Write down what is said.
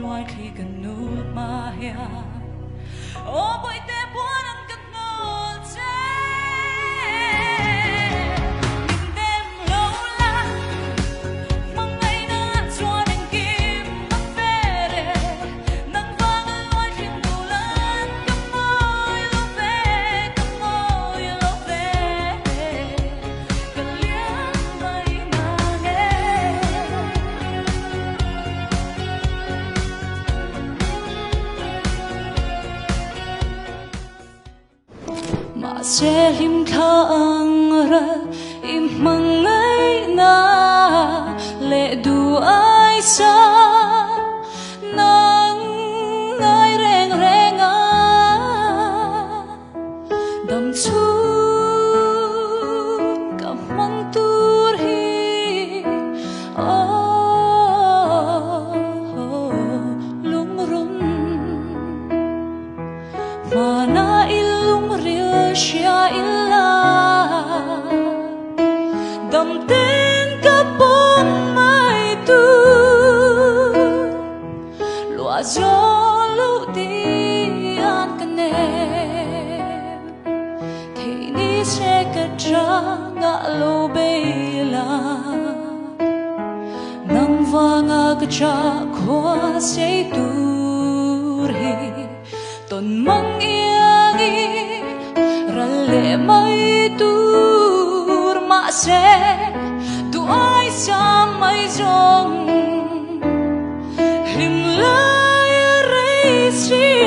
loài khi cần nụ mà hea ô bồi te buồn ăn cần nụ che mình đêm lâu la mong ngày na cho nên kim mất về để nắng vàng loài khi nụ lên cắm môi lo về cần liếc mây mà nghe mà sẽ lim thang ra im măng ấy na lệ du ai xa nắng ai reng reng à đầm chuông cầm măng tur hi lung run mà na ilung ria sia illa đầm tên cả bom mai tu lúa gió lũ đi an căn em thì ni sẽ cất ra ngã lô bê la nang vanga cất ra khoa sẽ tu ri ton mang iangi ralle mai tur ma se tu ai sa mai jong him lai rei si